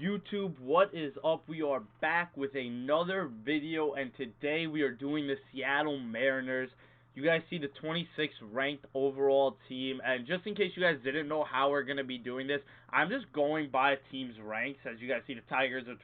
YouTube, what is up? We are back with another video, and today we are doing the Seattle Mariners. You guys see the 26th ranked overall team, and just in case you guys didn't know how we're going to be doing this, I'm just going by a team's ranks. As you guys see, the Tigers are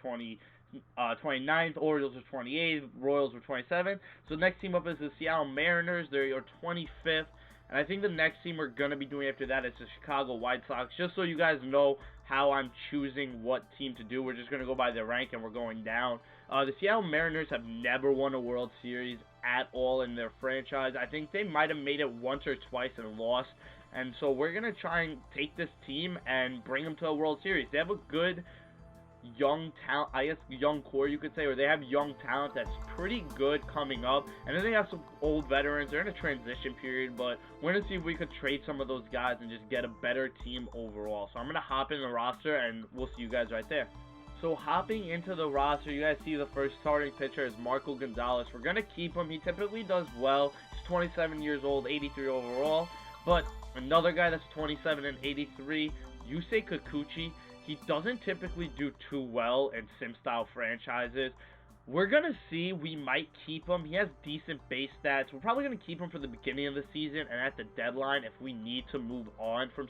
29th, Orioles are 28th, Royals are 27th. So the next team up is the Seattle Mariners. They are 25th. And I think the next team we're going to be doing after that is the Chicago White Sox. Just so you guys know how I'm choosing what team to do, we're just going to go by their rank and we're going down. The Seattle Mariners have never won a World Series at all in their franchise. I think they might have made it once or twice and lost. And so we're going to try and take this team and bring them to a World Series. They have a good young talent, I guess young core you could say, or they have young talent that's pretty good coming up, and then they have some old veterans. They're in a transition period, but we're going to see if we could trade some of those guys and just get a better team overall. So I'm going to hop in the roster, and we'll see you guys right there. So hopping into the roster, you guys see the first starting pitcher is Marco Gonzalez. We're going to keep him. He typically does well. He's 27 years old, 83 overall, but another guy that's 27 and 83, Yusei Kikuchi. He doesn't typically do too well in sim-style franchises. We're going to see. We might keep him. He has decent base stats. We're probably going to keep him for the beginning of the season, and at the deadline, if we need to move on from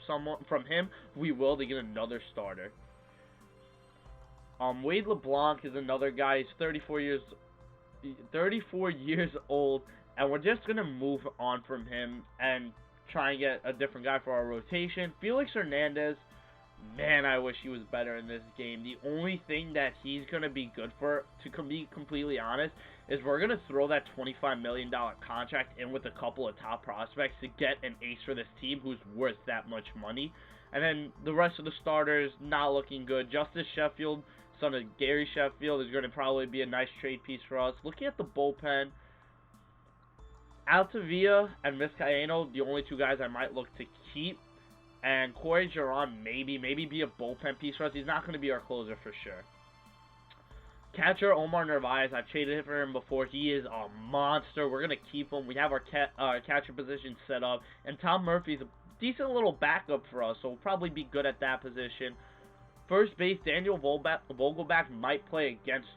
him, we will to get another starter. Wade LeBlanc is another guy. He's 34 years old, and we're just going to move on from him and try and get a different guy for our rotation. Felix Hernandez. Man, I wish he was better in this game. The only thing that he's going to be good for, to be completely honest, is we're going to throw that $25 million contract in with a couple of top prospects to get an ace for this team who's worth that much money. And then the rest of the starters, not looking good. Justice Sheffield, son of Gary Sheffield, is going to probably be a nice trade piece for us. Looking at the bullpen, Altavia and Vizcaíno, the only two guys I might look to keep. And Corey Geron maybe be a bullpen piece for us. He's not going to be our closer for sure. Catcher Omar Narvaez, I've traded for him before. He is a monster. We're going to keep him. We have our catcher position set up. And Tom Murphy's a decent little backup for us, so we'll probably be good at that position. First base, Daniel Vogelbach might play against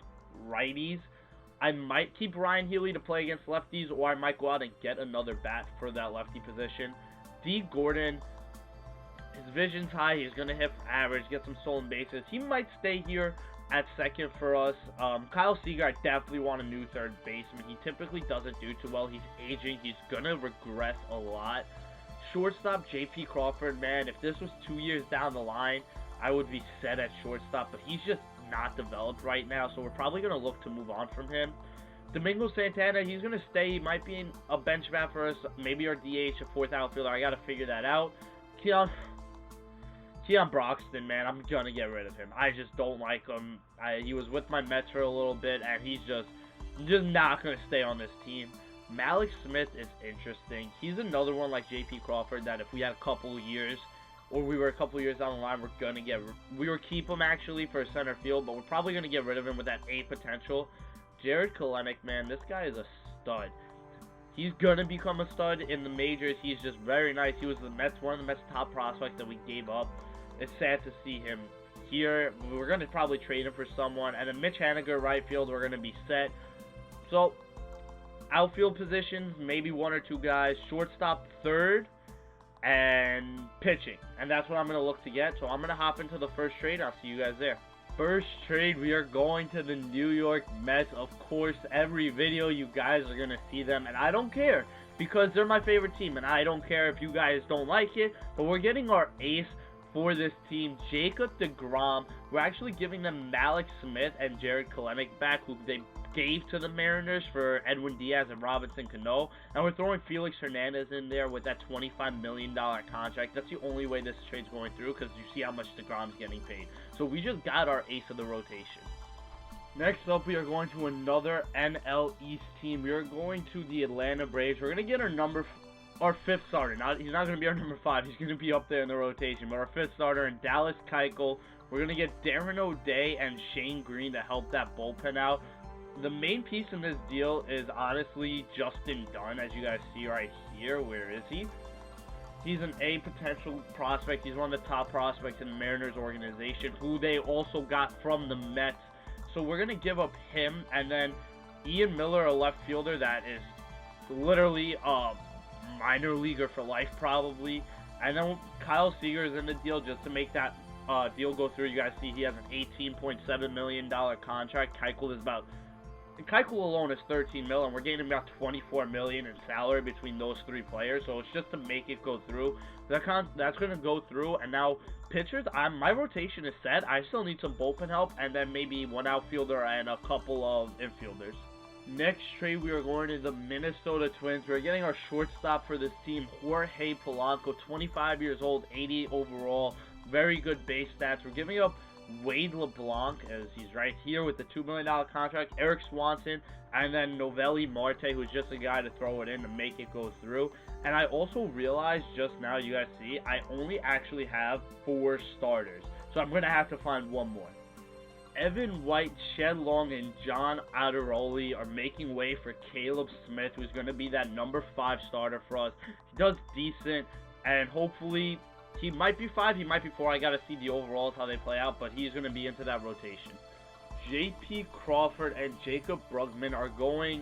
righties. I might keep Ryan Healy to play against lefties, or I might go out and get another bat for that lefty position. D. Gordon, his vision's high. He's going to hit for average, get some stolen bases. He might stay here at second for us. Kyle Seager, I definitely want a new third baseman. He typically doesn't do too well. He's aging. He's going to regress a lot. Shortstop, J.P. Crawford, man, if this was 2 years down the line, I would be set at shortstop, but he's just not developed right now, so we're probably going to look to move on from him. Domingo Santana, he's going to stay. He might be a bench bat for us, maybe our DH, a fourth outfielder. I got to figure that out. Keon Broxton, man, I'm going to get rid of him. I just don't like him. He was with my Mets for a little bit, and he's just not going to stay on this team. Malik Smith is interesting. He's another one like J.P. Crawford that if we had a couple of years, or we were a couple of years down the line, we were keep him actually for center field, but we're probably going to get rid of him with that A potential. Jared Kelenic, man, this guy is a stud. He's going to become a stud in the majors. He's just very nice. He was one of the Mets' top prospects that we gave up. It's sad to see him here. We're going to probably trade him for someone. And then Mitch Haniger, right field, we're going to be set. So, outfield positions, maybe one or two guys. Shortstop, third, and pitching. And that's what I'm going to look to get. So, I'm going to hop into the first trade. I'll see you guys there. First trade, we are going to the New York Mets. Of course, every video you guys are going to see them, and I don't care because they're my favorite team, and I don't care if you guys don't like it, but we're getting our ace for this team, Jacob deGrom. We're actually giving them Malik Smith and Jared Kelenic back, who they gave to the Mariners for Edwin Diaz and Robinson Cano, and we're throwing Felix Hernandez in there with that $25 million contract. That's the only way this trade's going through, because you see how much deGrom's getting paid. So we just got our ace of the rotation. Next up, we are going to another NL East team. We are going to the Atlanta Braves. We're going to get our fifth starter. He's not going to be our number 5. He's going to be up there in the rotation. But our fifth starter in Dallas Keuchel. We're going to get Darren O'Day and Shane Green to help that bullpen out. The main piece in this deal is honestly Justin Dunn, as you guys see right here. Where is he? He's an A potential prospect. He's one of the top prospects in the Mariners organization, who they also got from the Mets. So we're going to give up him, and then Ian Miller, a left fielder that is literally a minor leaguer for life probably. And then Kyle Seager is in the deal just to make that deal go through. You guys see he has an $18.7 million contract. Keuchel alone is $13 million, and we're getting about $24 million in salary between those three players. So it's just to make it go through. That's going to go through. And now pitchers, my rotation is set. I still need some bullpen help, and then maybe one outfielder and a couple of infielders. Next trade, we are going to the Minnesota Twins. We're getting our shortstop for this team, Jorge Polanco, 25 years old, 80 overall, very good base stats. We're giving up Wade LeBlanc, as he's right here with the $2 million contract, Eric Swanson, and then Novelli Marte, who's just a guy to throw it in to make it go through. And I also realized just now, you guys see, I only actually have 4 starters, so I'm going to have to find one more. Evan White, Shed Long, and John Adiroli are making way for Caleb Smith, who's going to be that number 5 starter for us. He does decent, and hopefully he might be 5, he might be 4. I got to see the overalls, how they play out, but he's going to be into that rotation. J.P. Crawford and Jacob Brugman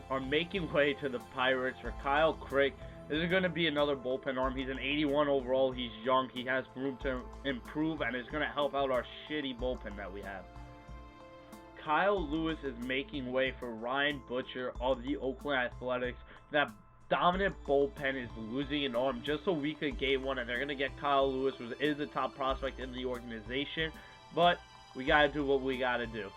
are making way to the Pirates for Kyle Crick. This is going to be another bullpen arm. He's an 81 overall. He's young. He has room to improve, and is going to help out our shitty bullpen that we have. Kyle Lewis is making way for Ryan Butcher of the Oakland Athletics. That dominant bullpen is losing an arm just a week of game 1, and they're going to get Kyle Lewis, who is the top prospect in the organization. But we got to do what we got to do.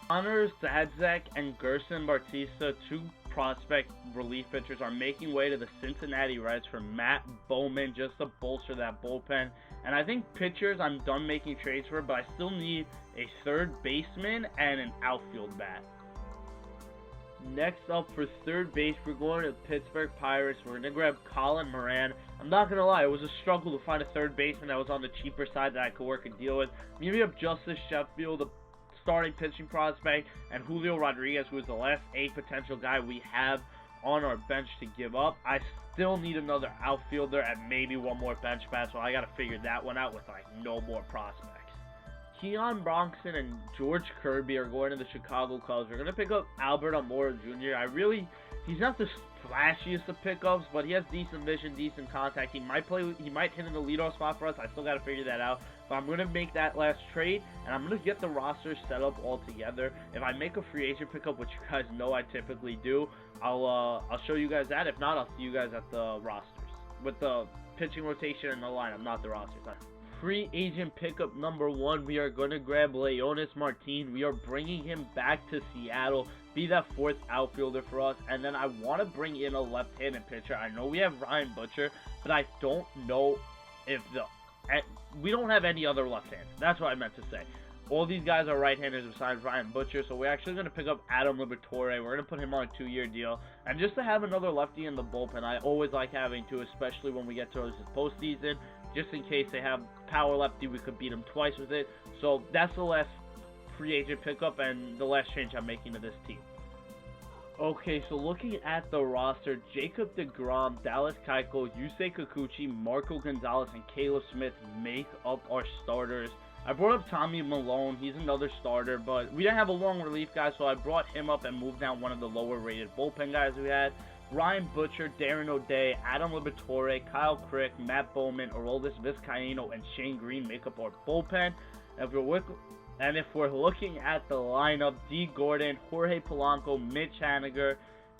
Connor Zadzek and Gerson Bautista, 2 prospect relief pitchers, are making way to the Cincinnati Reds for Matt Bowman just to bolster that bullpen. And I think pitchers I'm done making trades for, but I still need a third baseman and an outfield bat. Next up for third base, we're going to the Pittsburgh Pirates. We're going to grab Colin Moran. I'm not going to lie, it was a struggle to find a third baseman that was on the cheaper side that I could work a deal with. Maybe up Justice Sheffield, the starting pitching prospect, and Julio Rodriguez, who is the last A potential guy we have on our bench to give up. I still need another outfielder and maybe one more bench bat, so I got to figure that one out with no more prospects. Keon Bronson and George Kirby are going to the Chicago Cubs. We're going to pick up Albert Almora Jr. He's not the flashiest of pickups, but he has decent vision, decent contact. He might hit in the leadoff spot for us. I still got to figure that out. But I'm going to make that last trade, and I'm going to get the roster set up all together. If I make a free agent pickup, which you guys know I typically do, I'll show you guys that. If not, I'll see you guys at the rosters with the pitching rotation and the lineup, not the rosters. Free agent pickup number 1, we are going to grab Leonis Martin. We are bringing him back to Seattle, be that 4th outfielder for us. And then I want to bring in a left-handed pitcher. I know we have Ryan Butcher, but I don't know if we don't have any other left-handed. That's what I meant to say. All these guys are right-handers besides Ryan Butcher, so we're actually going to pick up Adam Liberatore. We're going to put him on a 2-year deal. And just to have another lefty in the bullpen, I always like having to, especially when we get towards the postseason. Just in case they have power lefty, we could beat them twice with it. So that's the last free agent pickup and the last change I'm making to this team. Okay, so looking at the roster, Jacob deGrom, Dallas Keuchel, Yusei Kikuchi, Marco Gonzalez, and Caleb Smith make up our starters. I brought up Tommy Malone. He's another starter, but we didn't have a long relief guy, so I brought him up and moved down one of the lower-rated bullpen guys we had. Ryan Butcher, Darren O'Day, Adam Liberatore, Kyle Crick, Matt Bowman, Aroldis Vizcaíno, and Shane Green make up our bullpen. And if we're looking at the lineup, D. Gordon, Jorge Polanco, Mitch Haniger,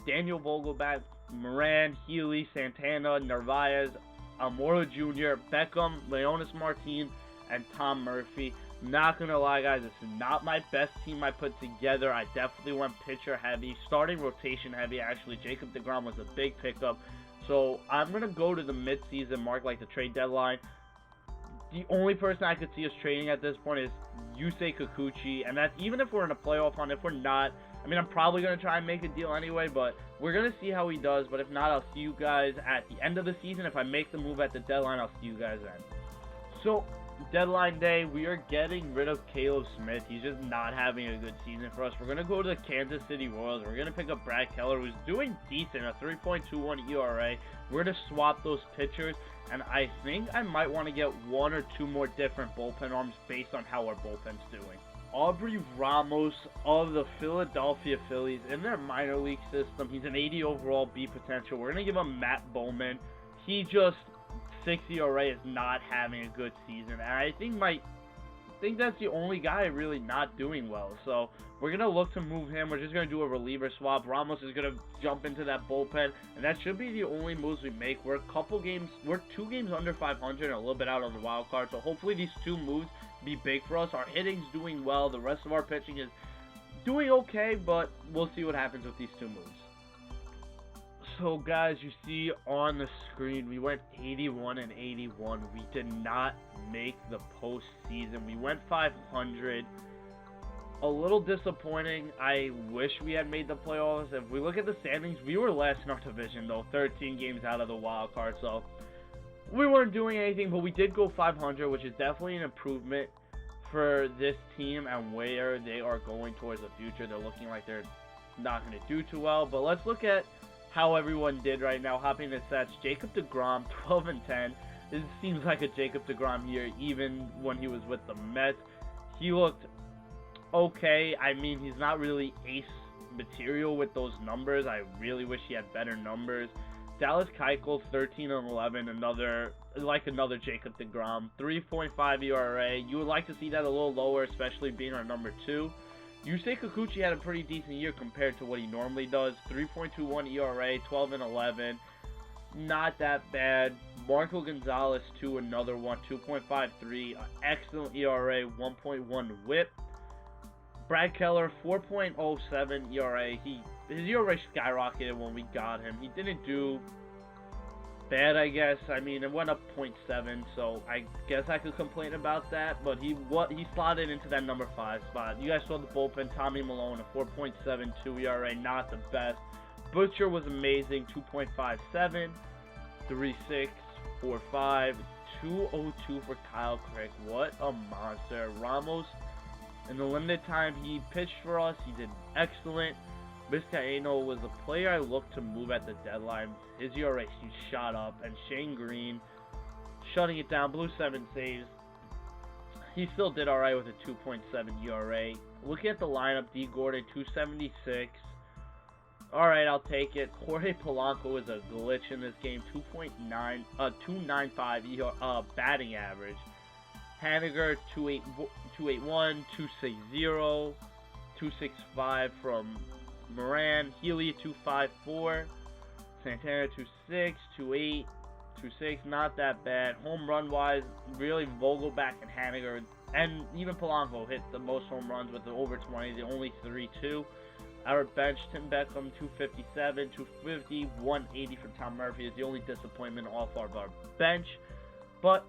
Daniel Vogelbach, Moran, Healy, Santana, Narvaez, Almora Jr., Beckham, Leonis Martin, and Tom Murphy. Not gonna lie, guys, this is not my best team I put together. I definitely went pitcher heavy, starting rotation heavy. Actually, Jacob deGrom was a big pickup. So I'm gonna go to the mid-season mark, like the trade deadline. The only person I could see us trading at this point is Yusei Kikuchi, and that's even if we're in a playoff hunt. If we're not, I mean, I'm probably gonna try and make a deal anyway, but we're gonna see how he does. But if not, I'll see you guys at the end of the season. If I make the move at the deadline, I'll see you guys then. So Deadline day, we are getting rid of Caleb Smith. He's just not having a good season for us. We're going to go to the Kansas City Royals. We're going to pick up Brad Keller, who's doing decent, a 3.21 ERA. We're going to swap those pitchers, and I think I might want to get one or two more different bullpen arms based on how our bullpen's doing. Aubrey Ramos of the Philadelphia Phillies in their minor league system. He's an 80 overall B potential. We're going to give him Matt Bowman. He just 6 ERA is not having a good season, and I think that's the only guy really not doing well. So we're gonna look to move him. We're just gonna do a reliever swap. Ramos is gonna jump into that bullpen, and that should be the only moves we make. We're 2 games under 500 and a little bit out on the wild card. So hopefully these 2 moves be big for us. Our hitting's doing well. The rest of our pitching is doing okay, but we'll see what happens with these 2 moves. So guys, you see on the screen, we went 81 and 81. We did not make the postseason. We went 500. A little disappointing. I wish we had made the playoffs. If we look at the standings, we were last in our division though, 13 games out of the wild card. So we weren't doing anything, but we did go 500, which is definitely an improvement for this team and where they are going towards the future. They're looking like they're not going to do too well, but let's look at how everyone did right now. Hopping the sets, Jacob deGrom, 12 and 10. This seems like a Jacob deGrom year, even when he was with the Mets. He looked okay. I mean, he's not really ace material with those numbers. I really wish he had better numbers. Dallas Keuchel, 13 and 11, another Jacob deGrom, 3.5 ERA. You would like to see that a little lower, especially being our number 2. Yusei Kikuchi had a pretty decent year compared to what he normally does. 3.21 ERA, 12 and 11. Not that bad. Marco Gonzalez, another one, 2.53. Excellent ERA, 1.1 WHIP. Brad Keller, 4.07 ERA. His ERA skyrocketed when we got him. He didn't do bad, I guess. I mean, it went up 0.7, so I guess I could complain about that, but he slotted into that number 5 spot. You guys saw the bullpen. Tommy Malone, a 4.72 ERA, not the best. Butcher was amazing, 2.57, 3.6, 4.5, 2.02 for Kyle Crick. What a monster. Ramos, in the limited time he pitched for us, he did excellent. Vizcaíno was the player I looked to move at the deadline. His ERA shot up, and Shane Green shutting it down, blew 7 saves. He still did alright with a 2.7 ERA. Looking at the lineup, D. Gordon, 276. Alright, I'll take it. Jorge Polanco is a glitch in this game, 2.95 batting average. Haniger, 281, 260, 265 from Moran. Healy, 254. Santana, 2.6, 2.8, 2.6, not that bad. Home run wise, really Vogelback and Haniger, and even Polanco hit the most home runs with the over 20, the only 3-2. Our bench, Tim Beckham, 257, 250, 180 from Tom Murphy is the only disappointment off of our bench. But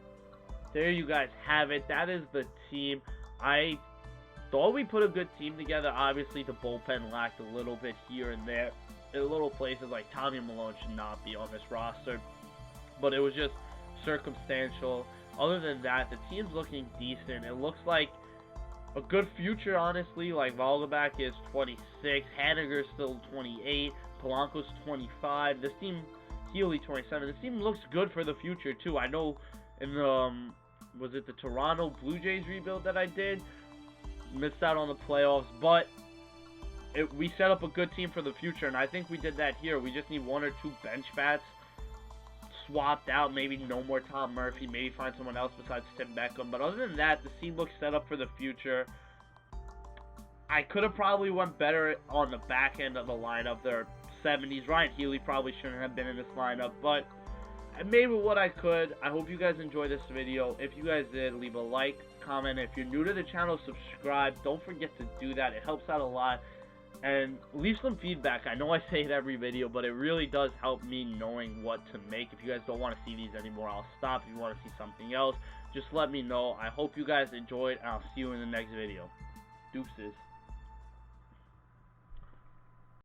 there you guys have it. That is the team. I thought we put a good team together. Obviously, the bullpen lacked a little bit here and there. In little places like Tommy Malone should not be on this roster, but it was just circumstantial. Other than that, the team's looking decent. It looks like a good future, honestly. Like Vogelback is 26, Haniger's still 28, Polanco's 25. This team, Healy 27. This team looks good for the future too. I know in the was it the Toronto Blue Jays rebuild that I did? Missed out on the playoffs, but we set up a good team for the future, and I think we did that here. We just need 1 or 2 bench bats swapped out. Maybe no more Tom Murphy. Maybe find someone else besides Tim Beckham. But other than that, the team looks set up for the future. I could have probably went better on the back end of the lineup. They're 70s. Ryan Healy probably shouldn't have been in this lineup, but I made with what I could. I hope you guys enjoyed this video. If you guys did, leave a like, comment. If you're new to the channel, subscribe. Don't forget to do that. It helps out a lot. And leave some feedback. I know I say it every video, but it really does help me knowing what to make. If you guys don't want to see these anymore, I'll stop. If you want to see something else, just let me know. I hope you guys enjoyed, and I'll see you in the next video. Deuces.